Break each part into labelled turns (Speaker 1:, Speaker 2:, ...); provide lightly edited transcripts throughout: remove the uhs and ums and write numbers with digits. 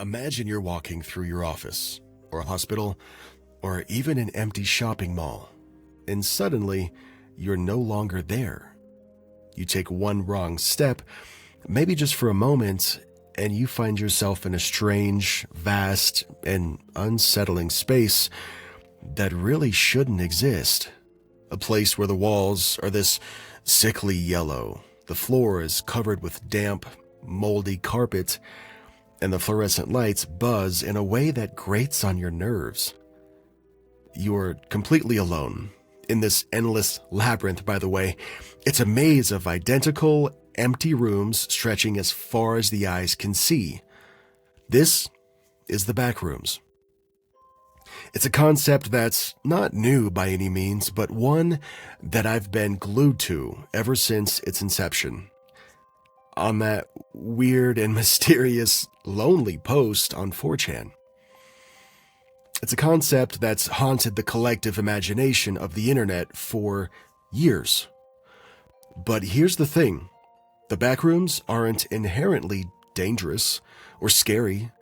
Speaker 1: Imagine you're walking through your office, or a hospital, or even an empty shopping mall, and suddenly you're no longer there. You take one wrong step, maybe just for a moment, and you find yourself in a strange, vast, and unsettling space that really shouldn't exist. A place where the walls are this sickly yellow, the floor is covered with damp, moldy carpet, and the fluorescent lights buzz in a way that grates on your nerves. You're completely alone in this endless labyrinth, by the way. It's a maze of identical, empty rooms stretching as far as the eyes can see. This is the Backrooms. It's a concept that's not new by any means, but one that I've been glued to ever since its inception. On that weird and mysterious lonely post on 4chan. It's a concept that's haunted the collective imagination of the internet for years. But here's the thing. The Backrooms aren't inherently dangerous or scary.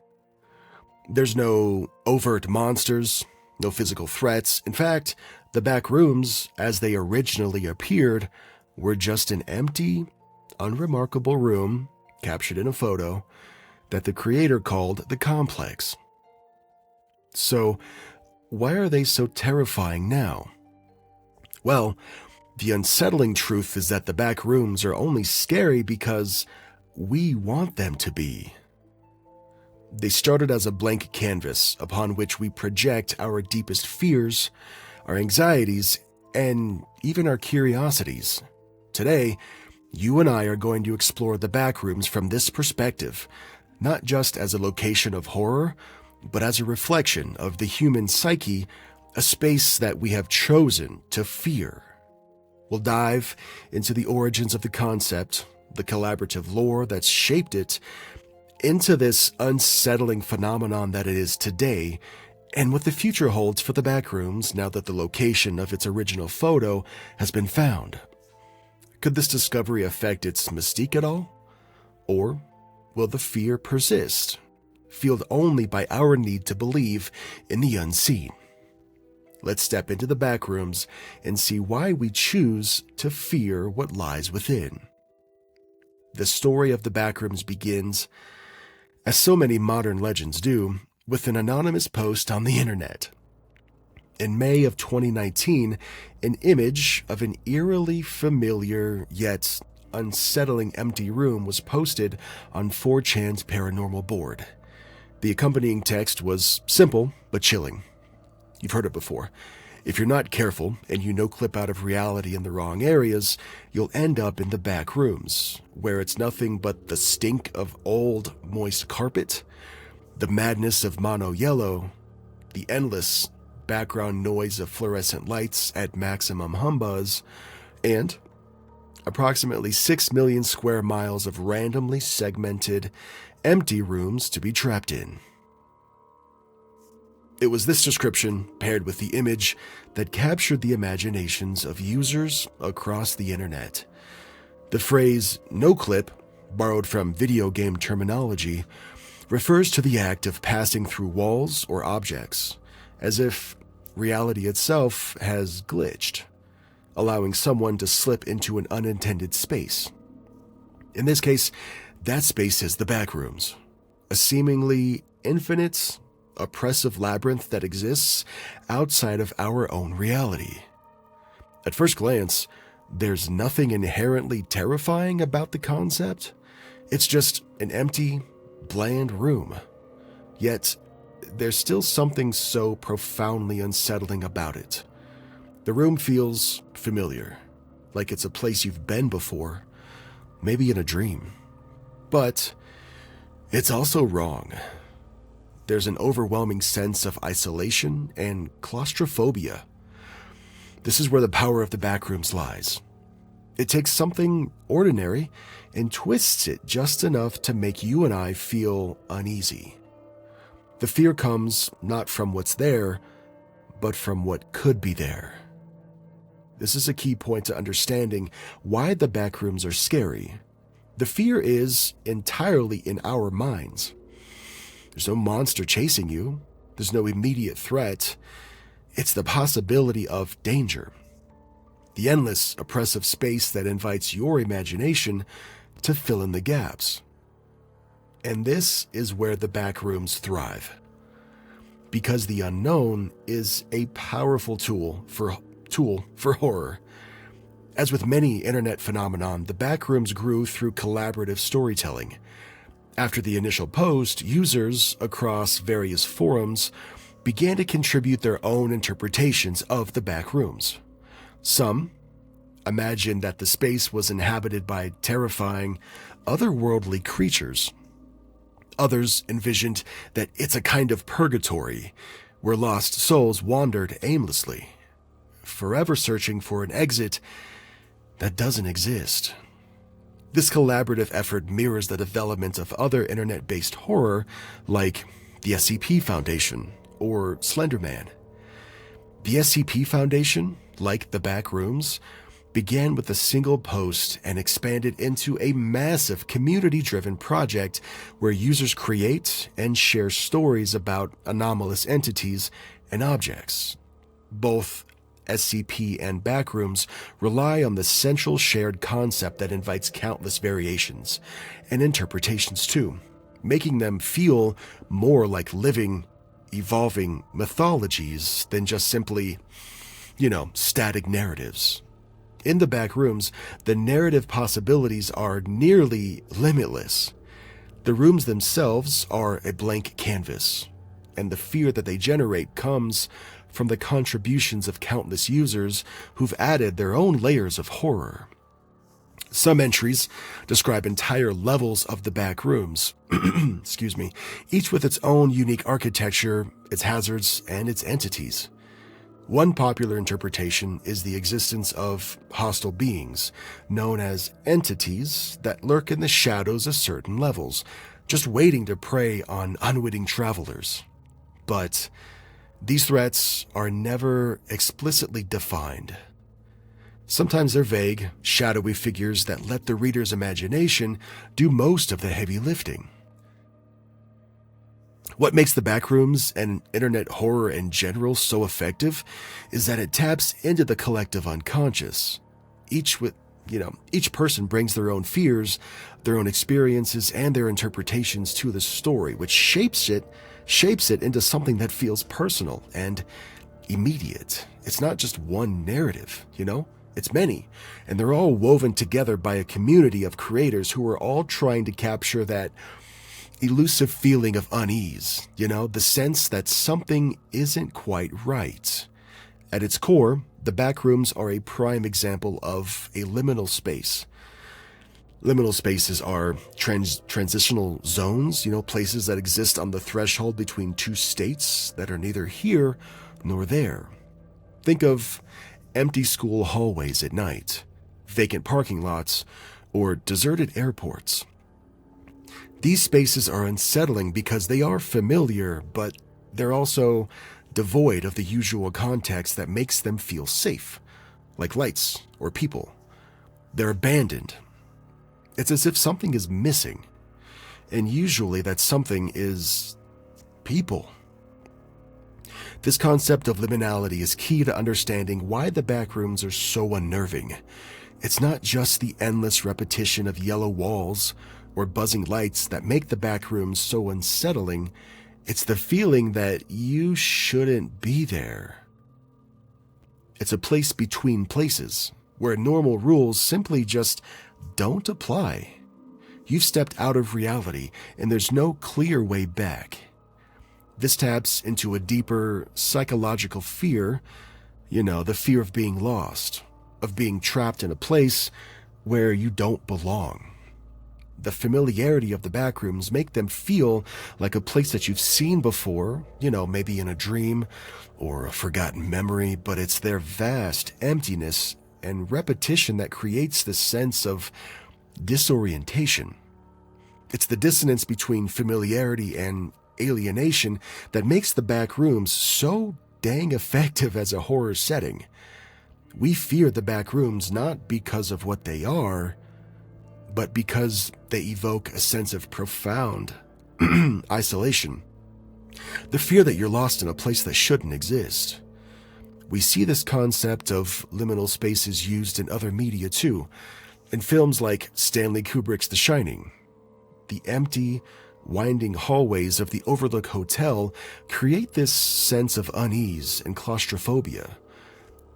Speaker 1: There's no overt monsters, no physical threats. In fact, the Backrooms, as they originally appeared, were just an empty, unremarkable room, captured in a photo, that the creator called the complex. So, why are they so terrifying now? Well, the unsettling truth is that the Backrooms are only scary because we want them to be. They started as a blank canvas upon which we project our deepest fears, our anxieties, and even our curiosities. Today, you and I are going to explore the Backrooms from this perspective, not just as a location of horror, but as a reflection of the human psyche, a space that we have chosen to fear. We'll dive into the origins of the concept, the collaborative lore that's shaped it, into this unsettling phenomenon that it is today, and what the future holds for the Backrooms now that the location of its original photo has been found. Could this discovery affect its mystique at all? Or will the fear persist, fueled only by our need to believe in the unseen? Let's step into the Backrooms and see why we choose to fear what lies within. The story of the Backrooms begins, as so many modern legends do, with an anonymous post on the internet. In May of 2019, an image of an eerily familiar yet unsettling empty room was posted on 4chan's paranormal board. The accompanying text was simple but chilling. You've heard it before. If you're not careful and you no-clip out of reality in the wrong areas, you'll end up in the Backrooms, where it's nothing but the stink of old, moist carpet, the madness of mono yellow, the endless background noise of fluorescent lights at maximum humbuzz, and approximately 6 million square miles of randomly segmented, empty rooms to be trapped in. It was this description, paired with the image, that captured the imaginations of users across the internet. The phrase "no clip," borrowed from video game terminology, refers to the act of passing through walls or objects, as if reality itself has glitched, allowing someone to slip into an unintended space. In this case, that space is the Backrooms, a seemingly infinite, oppressive labyrinth that exists outside of our own reality. At first glance, there's nothing inherently terrifying about the concept. It's just an empty, bland room. Yet, there's still something so profoundly unsettling about it. The room feels familiar, like it's a place you've been before, maybe in a dream. But it's also wrong. There's an overwhelming sense of isolation and claustrophobia. This is where the power of the Backrooms lies. It takes something ordinary and twists it just enough to make you and I feel uneasy. The fear comes not from what's there, but from what could be there. This is a key point to understanding why the Backrooms are scary. The fear is entirely in our minds. There's no monster chasing you. There's no immediate threat. It's the possibility of danger. The endless, oppressive space that invites your imagination to fill in the gaps. And this is where the backrooms thrive. Because the unknown is a powerful tool for horror. As with many internet phenomenon, the backrooms grew through collaborative storytelling. After the initial post, users across various forums began to contribute their own interpretations of the backrooms. Some imagined that the space was inhabited by terrifying, otherworldly creatures. Others envisioned that it's a kind of purgatory where lost souls wandered aimlessly, forever searching for an exit that doesn't exist. This collaborative effort mirrors the development of other internet-based horror like the SCP Foundation or Slender Man. The SCP Foundation, like the Backrooms, began with a single post and expanded into a massive community-driven project where users create and share stories about anomalous entities and objects. Both SCP and Backrooms rely on the central shared concept that invites countless variations and interpretations too, making them feel more like living, evolving mythologies than just simply, static narratives. In the Backrooms, the narrative possibilities are nearly limitless. The rooms themselves are a blank canvas, and the fear that they generate comes from the contributions of countless users who've added their own layers of horror. Some entries describe entire levels of the Backrooms, each with its own unique architecture, its hazards, and its entities. One popular interpretation is the existence of hostile beings, known as entities that lurk in the shadows of certain levels, just waiting to prey on unwitting travelers. But these threats are never explicitly defined. Sometimes they're vague, shadowy figures that let the reader's imagination do most of the heavy lifting. What makes the Backrooms and internet horror in general so effective is that it taps into the collective unconscious. Each person brings their own fears, their own experiences, and their interpretations to the story, which shapes it into something that feels personal and immediate. It's not just one narrative, It's many, and they're all woven together by a community of creators who are all trying to capture that elusive feeling of unease, the sense that something isn't quite right. At its core, the Backrooms are a prime example of a liminal space. Liminal spaces are transitional zones, places that exist on the threshold between two states that are neither here nor there. Think of empty school hallways at night, vacant parking lots, or deserted airports. These spaces are unsettling because they are familiar, but they're also devoid of the usual context that makes them feel safe, like lights or people. They're abandoned. It's as if something is missing, and usually that something is people. This concept of liminality is key to understanding why the Backrooms are so unnerving. It's not just the endless repetition of yellow walls or buzzing lights that make the Backrooms so unsettling. It's the feeling that you shouldn't be there. It's a place between places, where normal rules simply just don't apply. You've stepped out of reality, and there's no clear way back. This taps into a deeper psychological fear, the fear of being lost, of being trapped in a place where you don't belong. The familiarity of the Backrooms make them feel like a place that you've seen before, maybe in a dream or a forgotten memory, but it's their vast emptiness and repetition that creates this sense of disorientation. It's the dissonance between familiarity and alienation that makes the Backrooms so dang effective as a horror setting. We fear the Backrooms not because of what they are, but because they evoke a sense of profound Isolation. The fear that you're lost in a place that shouldn't exist. We see this concept of liminal spaces used in other media too, in films like Stanley Kubrick's The Shining. The empty, winding hallways of the Overlook Hotel create this sense of unease and claustrophobia.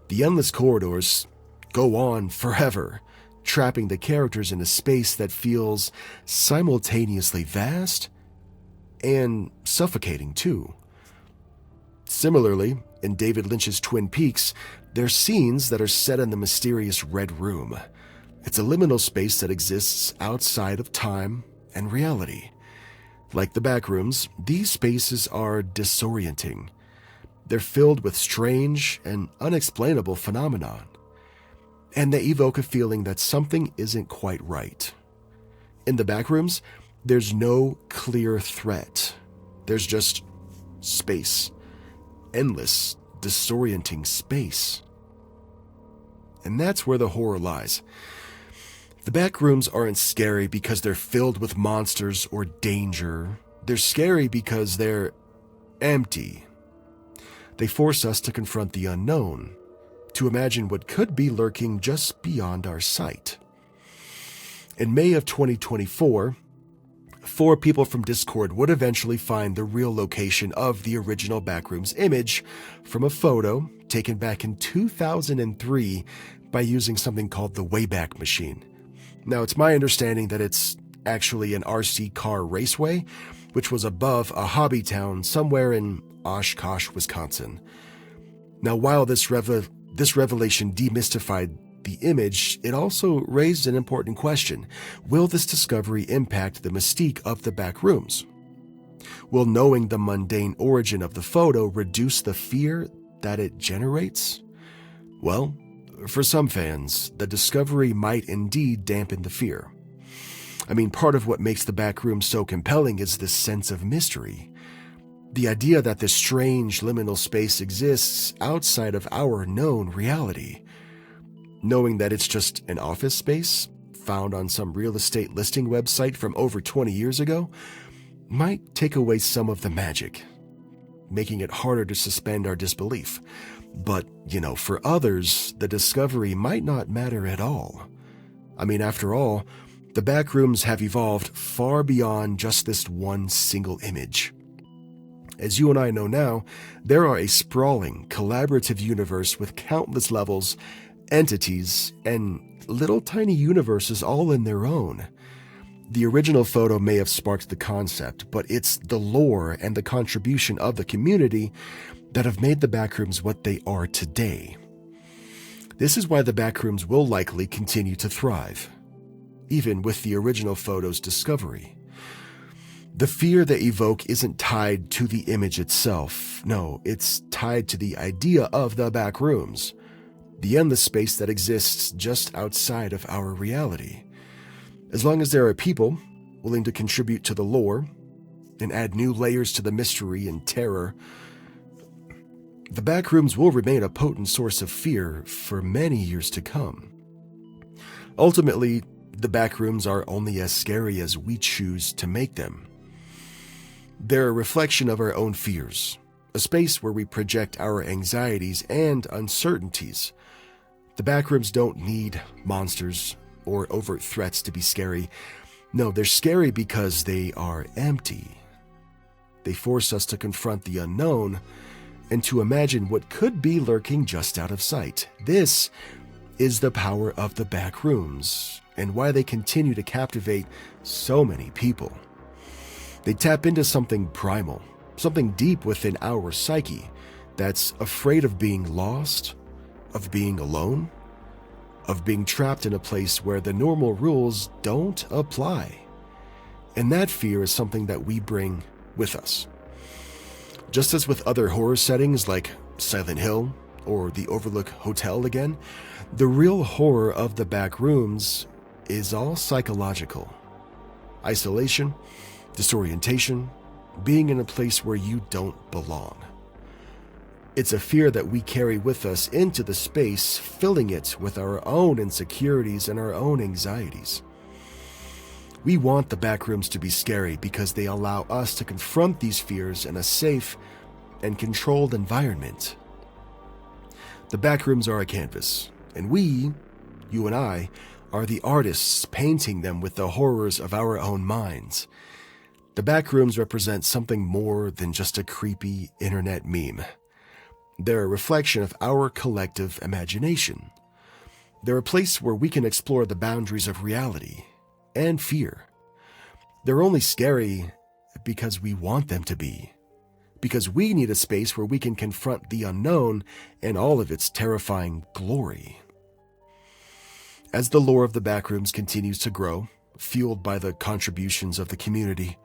Speaker 1: The endless corridors go on forever, trapping the characters in a space that feels simultaneously vast and suffocating too. Similarly, in David Lynch's Twin Peaks, there's scenes that are set in the mysterious Red Room. It's a liminal space that exists outside of time and reality. Like the Backrooms, these spaces are disorienting. They're filled with strange and unexplainable phenomenon, and they evoke a feeling that something isn't quite right. In the Backrooms, there's no clear threat. There's just space. Endless, disorienting space. And that's where the horror lies. The Backrooms aren't scary because they're filled with monsters or danger. They're scary because they're empty. They force us to confront the unknown, to imagine what could be lurking just beyond our sight. In May of 2024, 4 people from Discord would eventually find the real location of the original Backrooms image from a photo taken back in 2003 by using something called the Wayback Machine. Now, it's my understanding that it's actually an RC car raceway, which was above a hobby town somewhere in Oshkosh, Wisconsin. Now, while this revelation demystified the image, it also raised an important question. Will this discovery impact the mystique of the Backrooms? Will knowing the mundane origin of the photo reduce the fear that it generates? Well, for some fans, the discovery might indeed dampen the fear. I mean, part of what makes the Backrooms so compelling is this sense of mystery. The idea that this strange liminal space exists outside of our known reality. Knowing that it's just an office space found on some real estate listing website from over 20 years ago might take away some of the magic, making it harder to suspend our disbelief. But, for others, the discovery might not matter at all. I mean, after all, the Backrooms have evolved far beyond just this one single image. As you and I know now, there are a sprawling, collaborative universe with countless levels, entities, and little tiny universes all in their own. The original photo may have sparked the concept, but it's the lore and the contribution of the community that have made the Backrooms what they are today. This is why the Backrooms will likely continue to thrive, even with the original photo's discovery. The fear they evoke isn't tied to the image itself. No, it's tied to the idea of the Backrooms, the endless space that exists just outside of our reality. As long as there are people willing to contribute to the lore and add new layers to the mystery and terror, the Backrooms will remain a potent source of fear for many years to come. Ultimately, the Backrooms are only as scary as we choose to make them. They're a reflection of our own fears, a space where we project our anxieties and uncertainties. The Backrooms don't need monsters or overt threats to be scary. No, they're scary because they are empty. They force us to confront the unknown and to imagine what could be lurking just out of sight. This is the power of the Backrooms and why they continue to captivate so many people. They tap into something primal, something deep within our psyche that's afraid of being lost, of being alone, of being trapped in a place where the normal rules don't apply. And that fear is something that we bring with us. Just as with other horror settings like Silent Hill or the Overlook Hotel again, the real horror of the Backrooms is all psychological. Isolation, disorientation, being in a place where you don't belong. It's a fear that we carry with us into the space, filling it with our own insecurities and our own anxieties. We want the backrooms to be scary because they allow us to confront these fears in a safe and controlled environment. The backrooms are a canvas, and we, you and I, are the artists painting them with the horrors of our own minds. The backrooms represent something more than just a creepy internet meme. They're a reflection of our collective imagination. They're a place where we can explore the boundaries of reality and fear. They're only scary because we want them to be. Because we need a space where we can confront the unknown and all of its terrifying glory. As the lore of the backrooms continues to grow, fueled by the contributions of the community,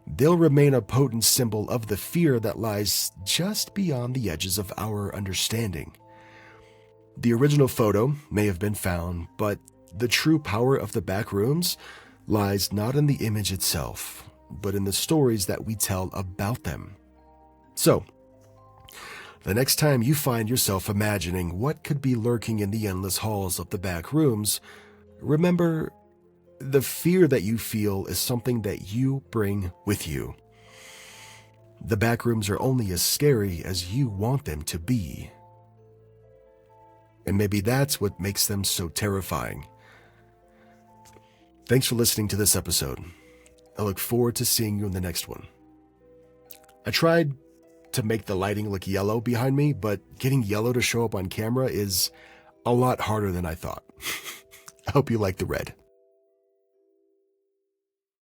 Speaker 1: they'll remain a potent symbol of the fear that lies just beyond the edges of our understanding. The original photo may have been found, but the true power of the backrooms lies not in the image itself, but in the stories that we tell about them. So, the next time you find yourself imagining what could be lurking in the endless halls of the back rooms, remember, the fear that you feel is something that you bring with you. The back rooms are only as scary as you want them to be. And maybe that's what makes them so terrifying. Thanks for listening to this episode. I look forward to seeing you in the next one. I tried to make the lighting look yellow behind me, but getting yellow to show up on camera is a lot harder than I thought. I hope you like the red.